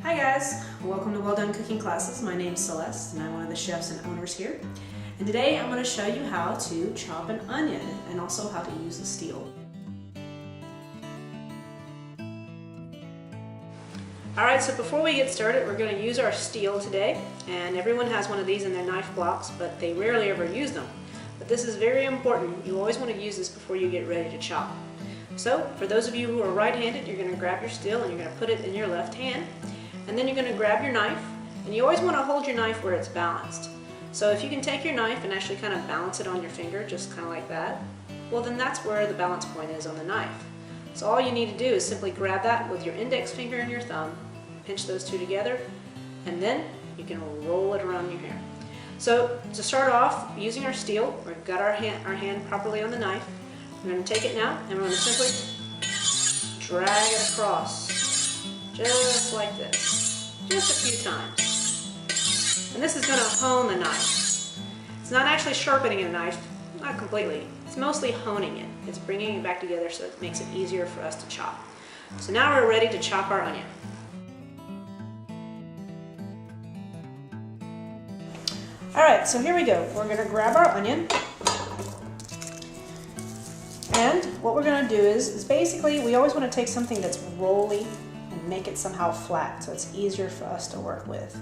Hi guys, welcome to Well Done Cooking Classes. My name's Celeste and I'm one of the chefs and owners here. And today I'm going to show you how to chop an onion and also how to use a steel. Alright, so before we get started, we're going to use our steel today. And everyone has one of these in their knife blocks, but they rarely ever use them. But this is very important. You always want to use this before you get ready to chop. So, for those of you who are right-handed, you're going to grab your steel and you're going to put it in your left hand. And then you're going to grab your knife, and you always want to hold your knife where it's balanced. So if you can take your knife and actually kind of balance it on your finger, just kind of like that, well then that's where the balance point is on the knife. So all you need to do is simply grab that with your index finger and your thumb, pinch those two together, and then you can roll it around your hair. So to start off, using our steel, we've got our hand properly on the knife. We're going to take it now, and we're going to simply drag it across, just like this. Just a few times. And this is going to hone the knife. It's not actually sharpening a knife, not completely. It's mostly honing it. It's bringing it back together so it makes it easier for us to chop. So now we're ready to chop our onion. Alright, so here we go. We're going to grab our onion. And what we're going to do is basically we always want to take something that's rolly and make it somehow flat so it's easier for us to work with.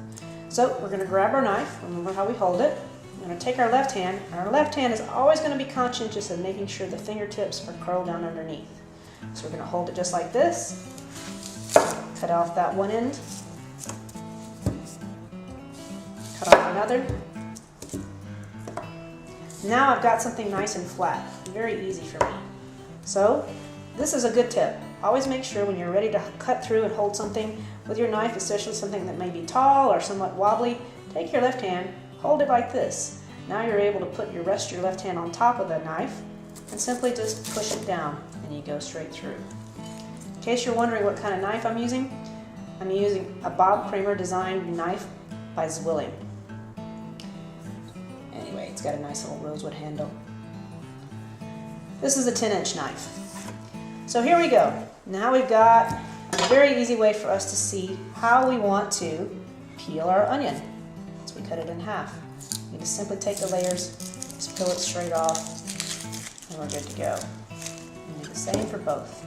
So we're going to grab our knife, remember how we hold it. We're going to take our left hand, and our left hand is always going to be conscientious of making sure the fingertips are curled down underneath. So we're going to hold it just like this, cut off that one end, cut off another. Now I've got something nice and flat, very easy for me. So this is a good tip. Always make sure when you're ready to cut through and hold something with your knife, especially something that may be tall or somewhat wobbly, take your left hand, hold it like this. Now you're able to rest your left hand on top of the knife and simply just push it down and you go straight through. In case you're wondering what kind of knife I'm using a Bob Kramer designed knife by Zwilling. Anyway, it's got a nice little rosewood handle. This is a 10-inch knife. So here we go. Now we've got a very easy way for us to see how we want to peel our onion. So we cut it in half. You just simply take the layers, just peel it straight off, and we're good to go. And do the same for both.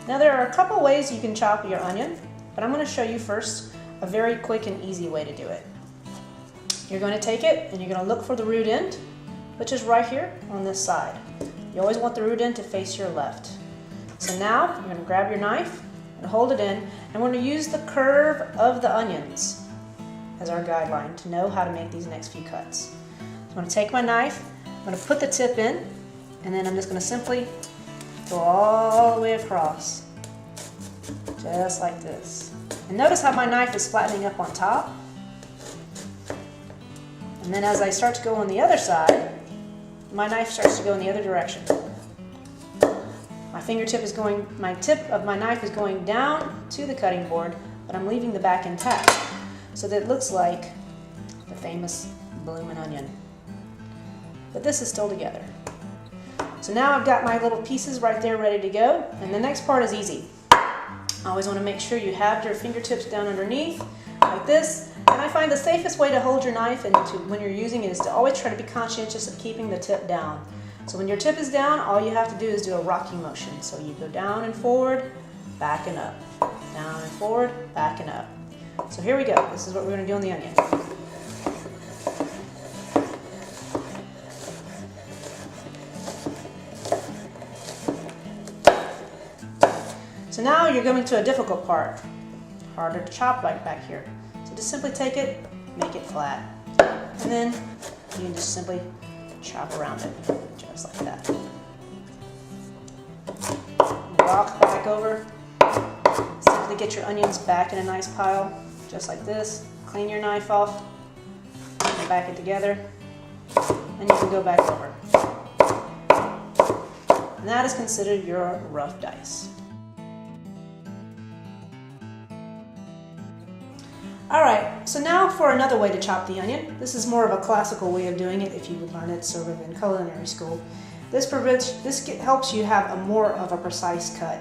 Now there are a couple ways you can chop your onion, but I'm going to show you first a very quick and easy way to do it. You're going to take it and you're going to look for the root end, which is right here on this side. You always want the root end to face your left. So now you're going to grab your knife and hold it in, and we're going to use the curve of the onions as our guideline to know how to make these next few cuts. So I'm going to take my knife, I'm going to put the tip in, and then I'm just going to simply go all the way across, just like this. And notice how my knife is flattening up on top. And then as I start to go on the other side, my knife starts to go in the other direction. My tip of my knife is going down to the cutting board, but I'm leaving the back intact, so that it looks like the famous bloomin' onion. But this is still together. So now I've got my little pieces right there ready to go, and the next part is easy. I always want to make sure you have your fingertips down underneath, like this. And I find the safest way to hold your knife when you're using it is to always try to be conscientious of keeping the tip down. So when your tip is down, all you have to do is do a rocking motion. So you go down and forward, back and up. Down and forward, back and up. So here we go. This is what we're going to do on the onion. So now you're going to a difficult part. Harder to chop right back here. So just simply take it, make it flat. And then you can just simply chop around it, just like that. Walk back over. Simply get your onions back in a nice pile, just like this. Clean your knife off, and back it together, and you can go back over. And that is considered your rough dice. Alright, so now for another way to chop the onion. This is more of a classical way of doing it if you would learn it sort of in culinary school. This helps you have more of a precise cut.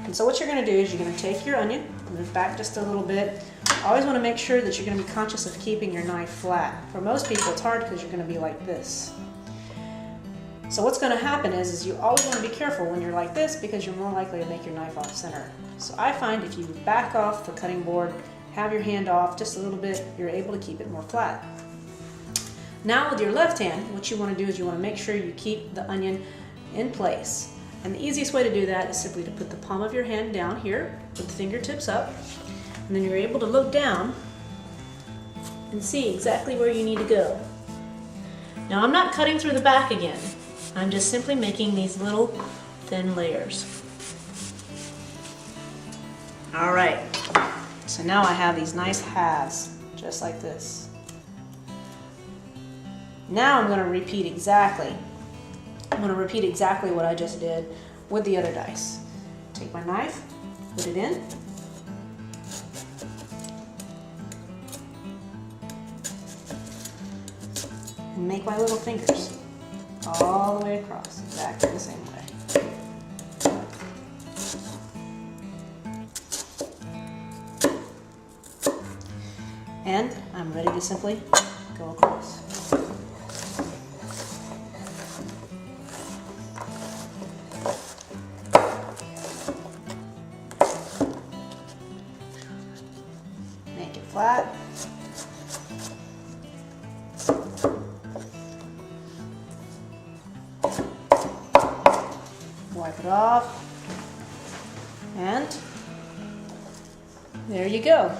And so what you're going to do is you're going to take your onion, move back just a little bit. Always want to make sure that you're going to be conscious of keeping your knife flat. For most people it's hard because you're going to be like this. So what's going to happen is you always want to be careful when you're like this because you're more likely to make your knife off center. So I find if you back off the cutting board, have your hand off just a little bit, you're able to keep it more flat. Now with your left hand, what you want to do is you want to make sure you keep the onion in place. And the easiest way to do that is simply to put the palm of your hand down here with the fingertips up, and then you're able to look down and see exactly where you need to go. Now I'm not cutting through the back again. I'm just simply making these little thin layers. All right, so now I have these nice halves, just like this. Now I'm going to repeat exactly what I just did with the other dice. Take my knife, put it in, and make my little fingers all the way across, exactly the same way. And I'm ready to simply go across. Make it flat. Wipe it off. And there you go.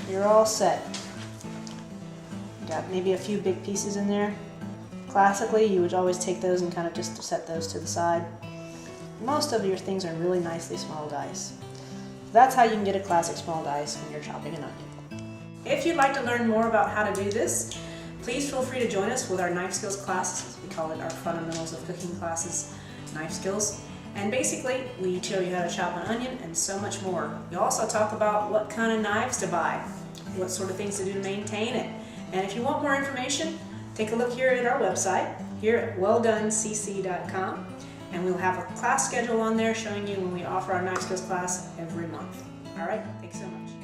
You're all set. Got maybe a few big pieces in there. Classically, you would always take those and kind of just set those to the side. Most of your things are really nicely small dice. That's how you can get a classic small dice when you're chopping an onion. If you'd like to learn more about how to do this, please feel free to join us with our knife skills classes. We call it our fundamentals of cooking classes, knife skills. And basically, we show you how to chop an onion and so much more. We also talk about what kind of knives to buy, what sort of things to do to maintain it. And if you want more information, take a look here at our website, here at welldonecc.com, and we'll have a class schedule on there showing you when we offer our knife skills class every month. All right, thanks so much.